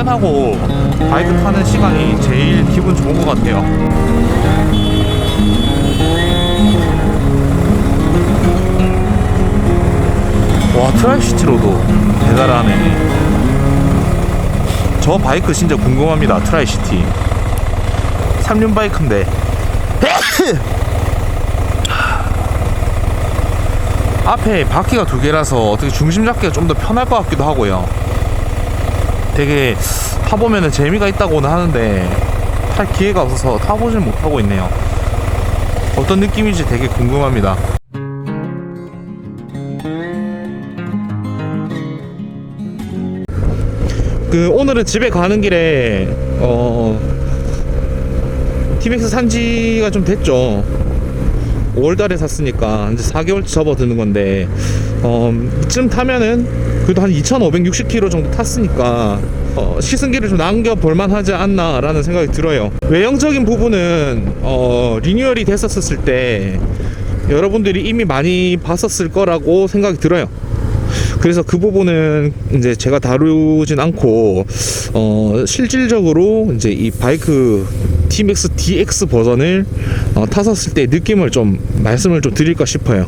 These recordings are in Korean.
운전하고 바이크 타는 시간이 제일 기분 좋은 것 같아요. 와, 트라이시티로도 대단하네. 저 바이크 진짜 궁금합니다. 트라이시티 3륜 바이크인데 앞에 바퀴가 두 개라서 어떻게 중심 잡기가 좀 더 편할 것 같기도 하고요. 되게 타보면 재미가 있다고는 하는데 탈 기회가 없어서 타보질 못하고 있네요. 어떤 느낌인지 되게 궁금합니다. 오늘은 집에 가는 길에 TMX 산지가 좀 됐죠. 5월달에 샀으니까 이제 4개월 접어드는 건데 이쯤 타면은 그래도 한 2560km 정도 탔으니까 시승기를 좀 남겨볼만 하지 않나 라는 생각이 들어요. 외형적인 부분은 리뉴얼이 됐었을 때 여러분들이 이미 많이 봤었을 거라고 생각이 들어요. 그래서 그 부분은 이제 제가 다루진 않고 실질적으로 이제 이 바이크 TMX DX 버전을 탔었을 때 느낌을 좀 말씀을 좀 드릴까 싶어요.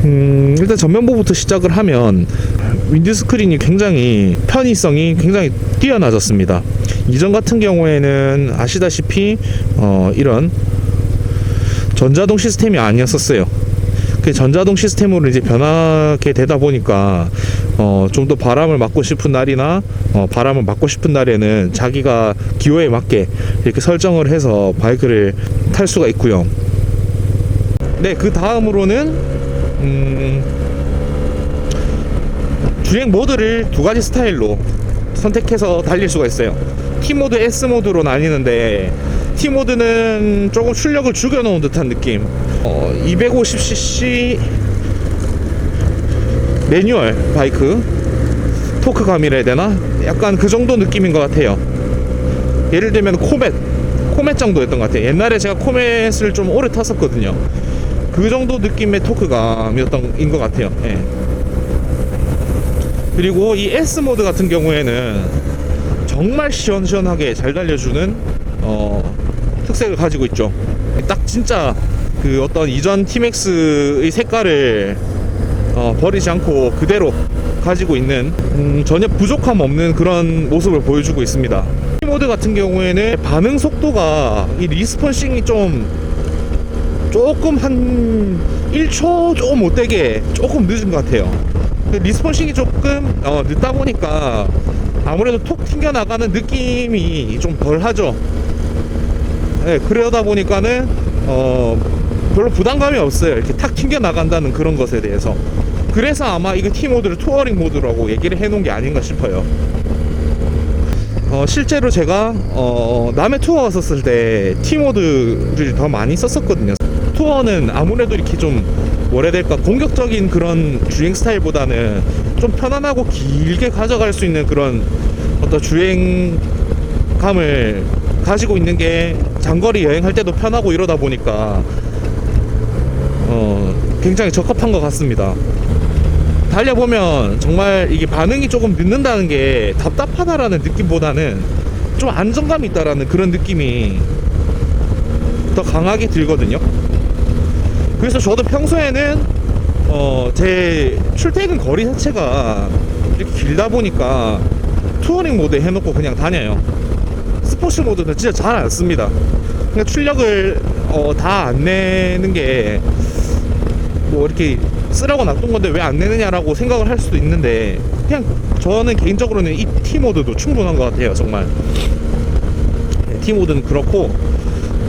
일단 전면부부터 시작을 하면 윈드스크린이 굉장히 편의성이 굉장히 뛰어나졌습니다. 이전 같은 경우에는 아시다시피 이런 전자동 시스템이 아니었었어요. 그 전자동 시스템으로 이제 변하게 되다 보니까 좀 더 바람을 맞고 싶은 날이나 바람을 맞고 싶은 날에는 자기가 기호에 맞게 이렇게 설정을 해서 바이크를 탈 수가 있고요. 네, 그 다음으로는 주행 모드를 두 가지 스타일로 선택해서 달릴 수가 있어요. T모드, S모드로 나뉘는데 T모드는 조금 출력을 죽여놓은 듯한 느낌. 250cc 매뉴얼 바이크 토크감이라 해야 되나? 약간 그 정도 느낌인 것 같아요. 예를 들면 코멧 정도였던 것 같아요. 옛날에 제가 코멧을 좀 오래 탔었거든요. 그 정도 느낌의 토크감이었던 것 같아요. 예. 그리고 이 S모드 같은 경우에는 정말 시원시원하게 잘 달려주는 특색을 가지고 있죠. 딱 진짜 그 어떤 이전 TMX의 색깔을 버리지 않고 그대로 가지고 있는 전혀 부족함 없는 그런 모습을 보여주고 있습니다. 이 모드 같은 경우에는 반응 속도가 이 리스폰싱이 조금 한 1초 조금 못되게 조금 늦은 것 같아요. 리스폰싱이 조금 늦다 보니까 아무래도 톡 튕겨나가는 느낌이 좀 덜하죠. 네, 그러다 보니까는 별로 부담감이 없어요. 이렇게 탁 튕겨나간다는 그런 것에 대해서. 그래서 아마 이거 T모드를 투어링 모드라고 얘기를 해놓은 게 아닌가 싶어요. 실제로 제가 남해 투어 왔었을 때 T모드를 더 많이 썼었거든요. 투어는 아무래도 이렇게 좀 뭐라 해야 될까, 공격적인 그런 주행 스타일보다는 좀 편안하고 길게 가져갈 수 있는 그런 어떤 주행감을 가지고 있는 게 장거리 여행할 때도 편하고 이러다 보니까 굉장히 적합한 것 같습니다. 달려보면 정말 이게 반응이 조금 늦는다는 게 답답하다라는 느낌보다는 좀 안정감이 있다라는 그런 느낌이 더 강하게 들거든요. 그래서 저도 평소에는 제 출퇴근 거리 자체가 이렇게 길다 보니까 투어링 모드에 해놓고 그냥 다녀요. 스포츠 모드는 진짜 잘 안 씁니다. 그냥 출력을 다 안 내는 게 뭐 이렇게 쓰라고 놔둔 건데 왜 안 내느냐라고 생각을 할 수도 있는데, 그냥 저는 개인적으로는 이 T모드도 충분한 것 같아요. 정말 T모드는 그렇고,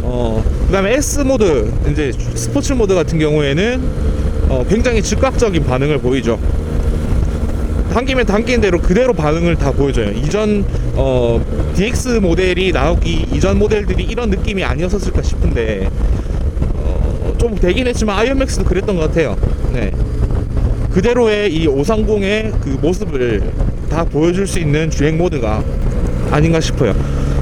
그 다음에 S모드, 이제 스포츠 모드 같은 경우에는 굉장히 즉각적인 반응을 보이죠. 당기면 당기는 대로 그대로 반응을 다 보여줘요. 이전 DX 모델이 나오기 이전 모델들이 이런 느낌이 아니었을까 싶은데 좀 되긴 했지만 아이언맥스도 그랬던 것 같아요. 네. 그대로의 이 530의 그 모습을 다 보여줄 수 있는 주행 모드가 아닌가 싶어요.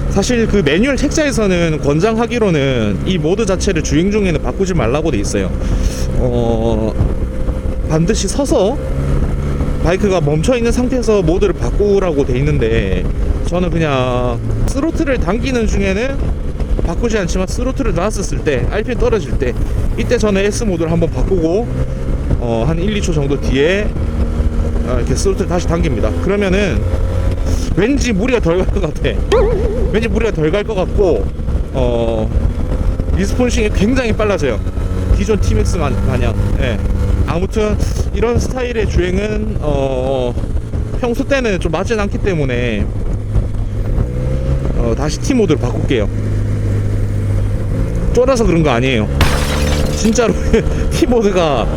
사실 그 매뉴얼 책자에서는 권장하기로는 이 모드 자체를 주행 중에는 바꾸지 말라고 돼 있어요. 반드시 서서 바이크가 멈춰있는 상태에서 모드를 바꾸라고 돼 있는데, 저는 그냥 스로틀을 당기는 중에는 바꾸지 않지만 스로틀을 놨었을 때, RPM 떨어질 때, 이때 저는 S 모드를 한번 바꾸고 한 1, 2초 정도 뒤에 이렇게 스로틀 다시 당깁니다. 그러면은 왠지 무리가 덜 갈 것 같아. 왠지 무리가 덜 갈 것 같고, 리스폰싱이 굉장히 빨라져요. 기존 T-Max 마냥. 예. 아무튼 이런 스타일의 주행은 평소 때는 좀 맞진 않기 때문에 다시 T 모드로 바꿀게요. 쫄아서 그런 거 아니에요. 진짜로 T 모드가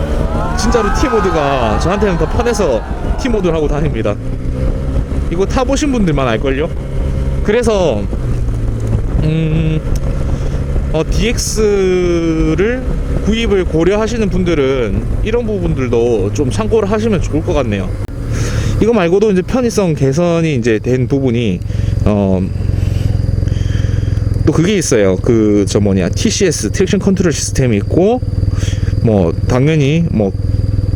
저한테는 더 편해서 T 모드를 하고 다닙니다. 이거 타보신 분들만 알걸요? 그래서 DX를 구입을 고려하시는 분들은 이런 부분들도 좀 참고를 하시면 좋을 것 같네요. 이거 말고도 이제 편의성 개선이 이제 된 부분이 또 그게 있어요. TCS 트랙션 컨트롤 시스템이 있고, 뭐 당연히 뭐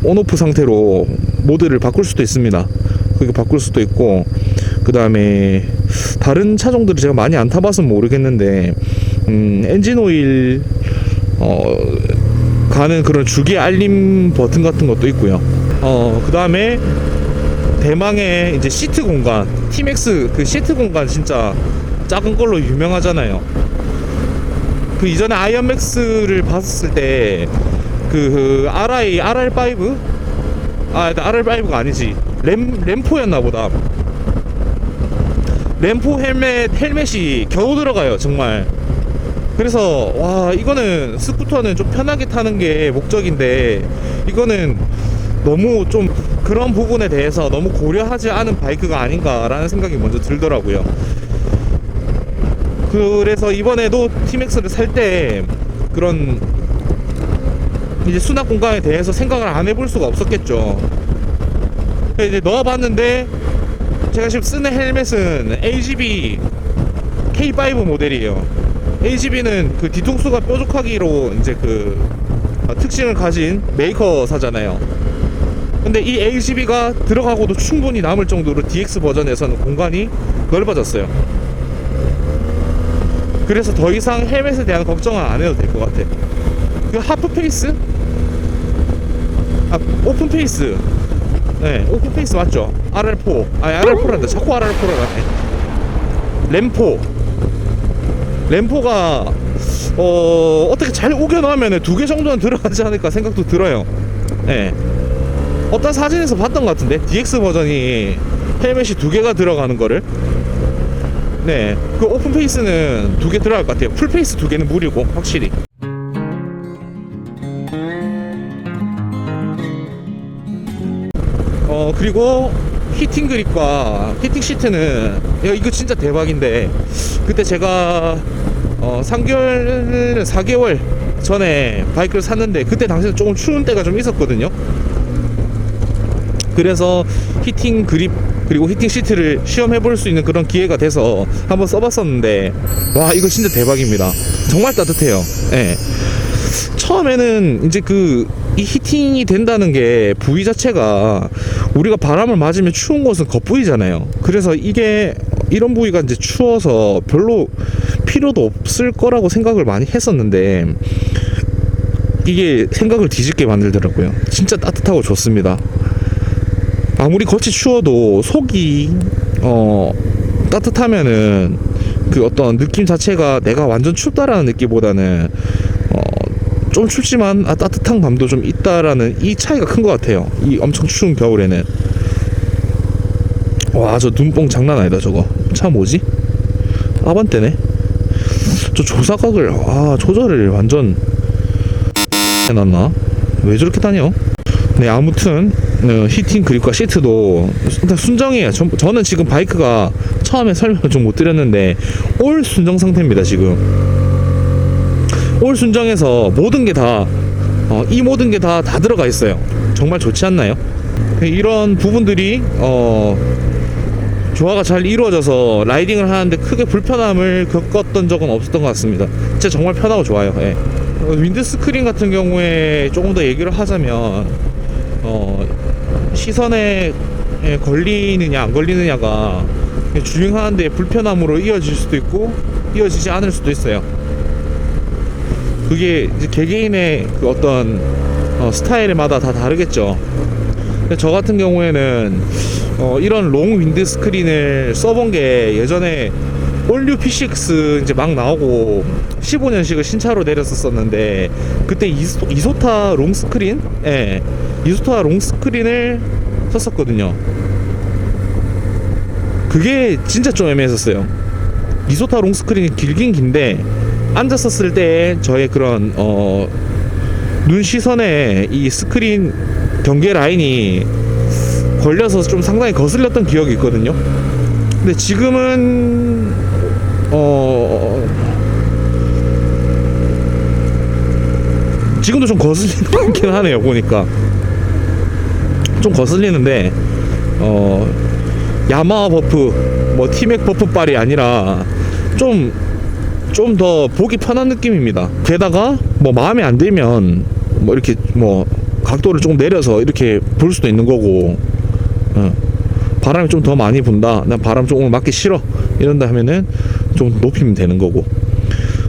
온오프 상태로 모드를 바꿀 수도 있습니다. 그게 바꿀 수도 있고, 그 다음에 다른 차종들을 제가 많이 안 타봐서 모르겠는데 엔진 오일 가는 그런 주기 알림 버튼 같은 것도 있고요. 그 다음에 대망의 이제 시트 공간, T-Max 그 시트 공간 진짜 작은 걸로 유명하잖아요. 그 이전에 아이언맥스를 봤을 때 RR5? RR5가 아니지, 램포였나 보다. 램포 헬멧이 겨우 들어가요, 정말. 그래서 와, 이거는 스쿠터는 좀 편하게 타는 게 목적인데, 이거는 너무 좀 그런 부분에 대해서 너무 고려하지 않은 바이크가 아닌가라는 생각이 먼저 들더라고요. 그래서 이번에도 T-Max를 살 때 그런 이제 수납 공간에 대해서 생각을 안 해볼 수가 없었겠죠. 이제 넣어봤는데, 제가 지금 쓰는 헬멧은 AGB K5 모델이에요. AGB는 그 뒤통수가 뾰족하기로 이제 특징을 가진 메이커사잖아요. 근데 이 AGB가 들어가고도 충분히 남을 정도로 DX 버전에서는 공간이 넓어졌어요. 그래서 더 이상 헬멧에 대한 걱정은 안 해도 될 것 같아. 그 하프 페이스? 오픈 페이스. 네, 오픈 페이스 맞죠? RR4. RR4란다. 자꾸 RR4라 하네. 램포가 어떻게 잘 우겨 넣으면 2개 정도는 들어가지 않을까 생각도 들어요. 네. 어떤 사진에서 봤던 것 같은데, DX 버전이 헬멧이 2개가 들어가는 거를. 네, 그 오픈 페이스는 2개 들어갈 것 같아요. 풀 페이스 2개는 무리고, 확실히. 그리고 히팅 그립과 히팅 시트는, 이거 진짜 대박인데, 그때 제가 4개월 전에 바이크를 샀는데, 그때 당시에 조금 추운 때가 좀 있었거든요. 그래서 히팅 그립 그리고 히팅 시트를 시험해 볼 수 있는 그런 기회가 돼서 한번 써봤었는데, 와, 이거 진짜 대박입니다. 정말 따뜻해요. 예. 처음에는 이제 이 히팅이 된다는 게 부위 자체가 우리가 바람을 맞으면 추운 곳은 겉부위잖아요. 그래서 이런 부위가 이제 추워서 별로 필요도 없을 거라고 생각을 많이 했었는데, 이게 생각을 뒤집게 만들더라고요. 진짜 따뜻하고 좋습니다. 아무리 겉이 추워도 속이 따뜻하면은 그 어떤 느낌 자체가 내가 완전 춥다라는 느낌보다는 좀 춥지만 따뜻한 감도 좀 있다라는 이 차이가 큰 것 같아요. 이 엄청 추운 겨울에는. 와, 저 눈뽕 장난 아니다. 저거 차 뭐지? 아반떼네. 저 조사각을 조절을 완전 해놨나? 왜 저렇게 다녀? 네, 아무튼 히팅 그립과 시트도 일단 순정이에요. 저는 지금 바이크가 처음에 설명을 좀 못 드렸는데 올 순정 상태입니다. 지금 올 순정에서 모든 게 다 모든 게 다 들어가 있어요. 정말 좋지 않나요? 이런 부분들이 조화가 잘 이루어져서 라이딩을 하는데 크게 불편함을 겪었던 적은 없었던 것 같습니다. 진짜 정말 편하고 좋아요. 예. 윈드 스크린 같은 경우에 조금 더 얘기를 하자면 시선에 걸리느냐 안 걸리느냐가 주행하는데 불편함으로 이어질 수도 있고 이어지지 않을 수도 있어요. 그게 이제 개개인의 그 어떤 스타일마다 다 다르겠죠. 근데 저 같은 경우에는 이런 롱 윈드 스크린을 써본 게 예전에 올류 P6 이제 막 나오고 15년식을 신차로 내렸었는데 그때 이소타 롱 스크린, 이소타 롱 스크린을 썼었거든요. 그게 진짜 좀 애매했었어요. 이소타 롱 스크린이 길긴 긴데 앉았었을 때 저의 그런 눈 시선에 이 스크린 경계 라인이 걸려서 좀 상당히 거슬렸던 기억이 있거든요. 근데 지금은 지금도 좀 거슬리는 것 같긴 하네요. 보니까 좀 거슬리는데 야마하 버프 뭐 티맥 버프빨이 아니라 좀 더 보기 편한 느낌입니다. 게다가 뭐 마음에 안 들면 뭐 이렇게 뭐 각도를 조금 내려서 이렇게 볼 수도 있는 거고, 바람이 좀 더 많이 분다, 난 바람 조금 맞기 싫어 이런다 하면은 좀 높이면 되는 거고.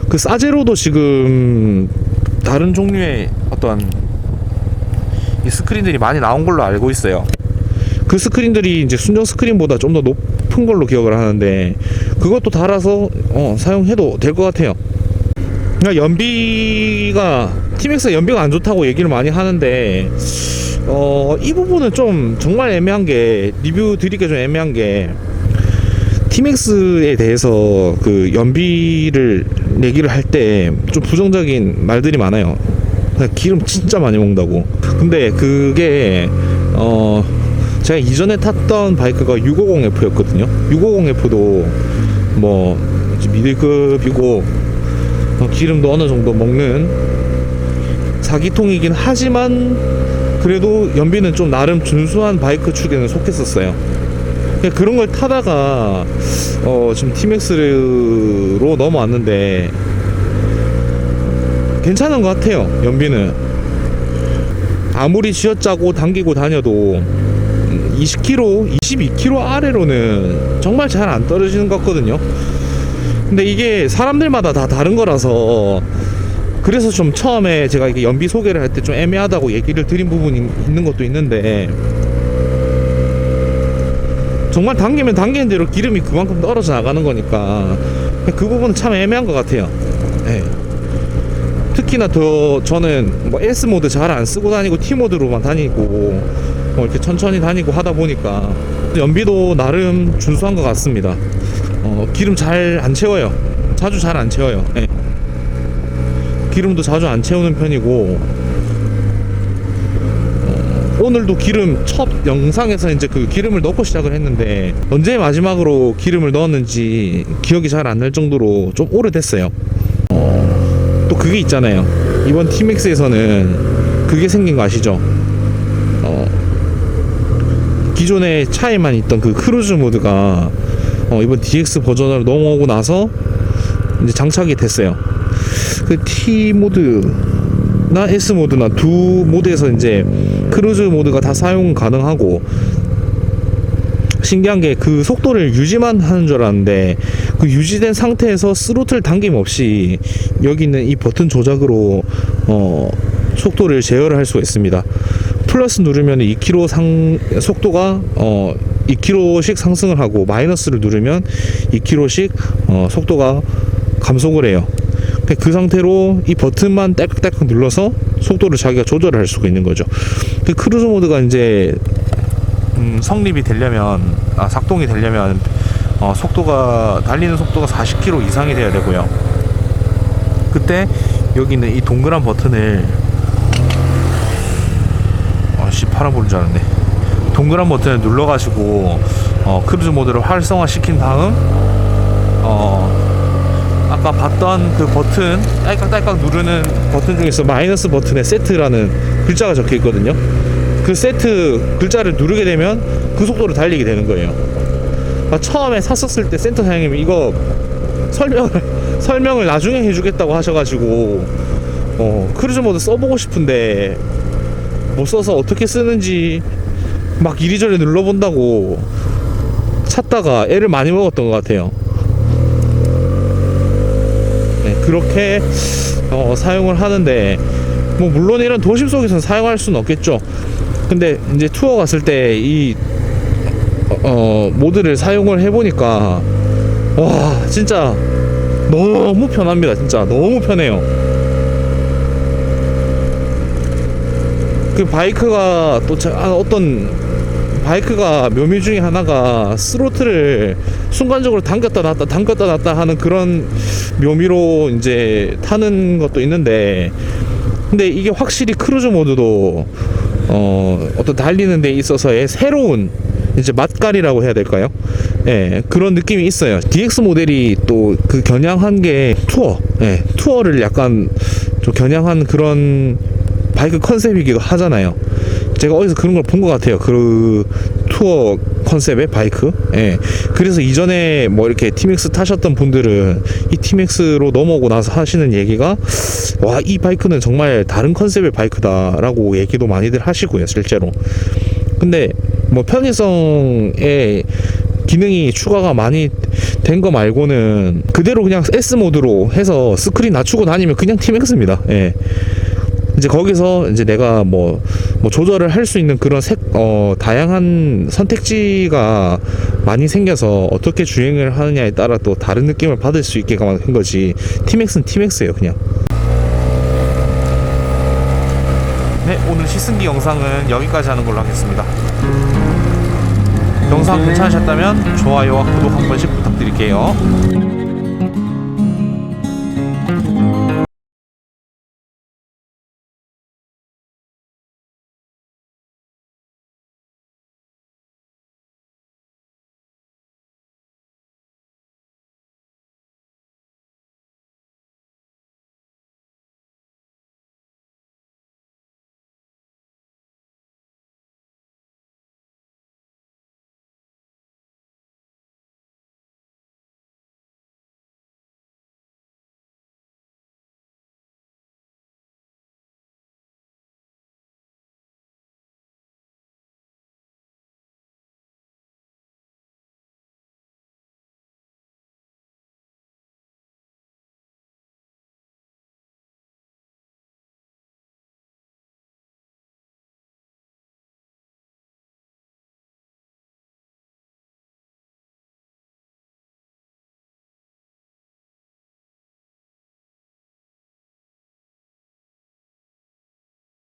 그 사제로도 지금 다른 종류의 어떤 이 스크린들이 많이 나온 걸로 알고 있어요. 그 스크린들이 이제 순정 스크린보다 좀 더 높은 걸로 기억을 하는데 그것도 달아서 사용해도 될 것 같아요. 그러니까 연비가 티맥스 연비가 안 좋다고 얘기를 많이 하는데 이 부분은 좀 정말 애매한 게, 리뷰 드리기가 좀 애매한 게, 티맥스에 대해서 그 연비를 얘기를 할 때 좀 부정적인 말들이 많아요. 기름 진짜 많이 먹는다고. 근데 그게 제가 이전에 탔던 바이크가 650F였거든요. 650F도 뭐 미들급이고 기름도 어느 정도 먹는 4기통이긴 하지만 그래도 연비는 좀 나름 준수한 바이크 축에는 속했었어요. 그런 걸 타다가 지금 티맥스로 넘어왔는데 괜찮은 것 같아요. 연비는 아무리 쥐어짜고 당기고 다녀도 20km, 22km 아래로는 정말 잘 안 떨어지는 것 같거든요. 근데 이게 사람들마다 다 다른 거라서 그래서 좀 처음에 제가 이게 연비 소개를 할 때 좀 애매하다고 얘기를 드린 부분이 있는 것도 있는데, 정말 당기면 당기는 대로 기름이 그만큼 떨어져 나가는 거니까 그 부분은 참 애매한 것 같아요. 네. 특히나 더 저는 뭐 S 모드 잘 안 쓰고 다니고 T 모드로만 다니고 이렇게 천천히 다니고 하다 보니까 연비도 나름 준수한 것 같습니다. 기름 잘 안 채워요. 자주 잘 안 채워요. 네. 기름도 자주 안 채우는 편이고, 오늘도 기름 첫 영상에서 이제 그 기름을 넣고 시작을 했는데 언제 마지막으로 기름을 넣었는지 기억이 잘 안 날 정도로 좀 오래됐어요. 또 그게 있잖아요. 이번 티맥스에서는 그게 생긴 거 아시죠? 기존에 차에만 있던 그 크루즈 모드가 이번 DX 버전으로 넘어오고 나서 이제 장착이 됐어요. 그 T 모드나 S 모드나 두 모드에서 이제 크루즈 모드가 다 사용 가능하고, 신기한 게 그 속도를 유지만 하는 줄 알았는데 그 유지된 상태에서 스로틀 당김 없이 여기 있는 이 버튼 조작으로 속도를 제어를 할 수가 있습니다. 플러스 누르면 2km 속도가 2km씩 상승을 하고, 마이너스를 누르면 2km씩 속도가 감속을 해요. 그 상태로 이 버튼만 딸깍딸깍 눌러서 속도를 자기가 조절을 할 수가 있는 거죠. 그 크루즈 모드가 이제 성립이 되려면, 작동이 되려면 속도가, 달리는 속도가 40km 이상이 돼야 되고요. 그때 여기 있는 이 동그란 버튼을 파란 불인 줄 알았네. 동그란 버튼을 눌러가지고 크루즈 모드를 활성화 시킨 다음 아까 봤던 그 버튼, 딸깍딸깍 누르는 버튼 중에서 마이너스 버튼에 세트라는 글자가 적혀 있거든요. 그 세트 글자를 누르게 되면 그 속도로 달리게 되는 거예요. 처음에 샀었을 때 센터 사장님이 이거 설명을 나중에 해주겠다고 하셔가지고 크루즈 모드 써보고 싶은데 못 써서 어떻게 쓰는지 막 이리저리 눌러본다고 찾다가 애를 많이 먹었던 것 같아요. 네, 그렇게 사용을 하는데 뭐 물론 이런 도심 속에서는 사용할 수는 없겠죠. 근데 이제 투어 갔을 때 이 모드를 사용을 해보니까 와 진짜 너무 편합니다. 진짜 너무 편해요. 그 바이크가 또 어떤 바이크가 묘미 중에 하나가 스로틀을 순간적으로 당겼다 놨다 하는 그런 묘미로 이제 타는 것도 있는데, 근데 이게 확실히 크루즈 모드도 어떤 달리는 데 있어서의 새로운 이제 맛깔이라고 해야 될까요? 예, 그런 느낌이 있어요. DX 모델이 또 그 겨냥한 게 투어를 약간 좀 겨냥한 그런 바이크 컨셉이기도 하잖아요. 제가 어디서 그런 걸 본 것 같아요. 그 투어 컨셉의 바이크. 예. 그래서 이전에 뭐 이렇게 티맥스 타셨던 분들은 이 티맥스로 넘어오고 나서 하시는 얘기가 와, 이 바이크는 정말 다른 컨셉의 바이크다라고 얘기도 많이들 하시고요, 실제로. 근데 뭐 편의성에 기능이 추가가 많이 된 거 말고는 그대로 그냥 S 모드로 해서 스크린 낮추고 다니면 그냥 티맥스입니다. 예. 이제 거기서 이제 내가 뭐 조절을 할 수 있는 그런 다양한 선택지가 많이 생겨서 어떻게 주행을 하느냐에 따라 또 다른 느낌을 받을 수 있게 한 거지. 티맥스는 티맥스예요, 그냥. 네, 오늘 시승기 영상은 여기까지 하는 걸로 하겠습니다. 영상 괜찮으셨다면 좋아요와 구독 한 번씩 부탁드릴게요.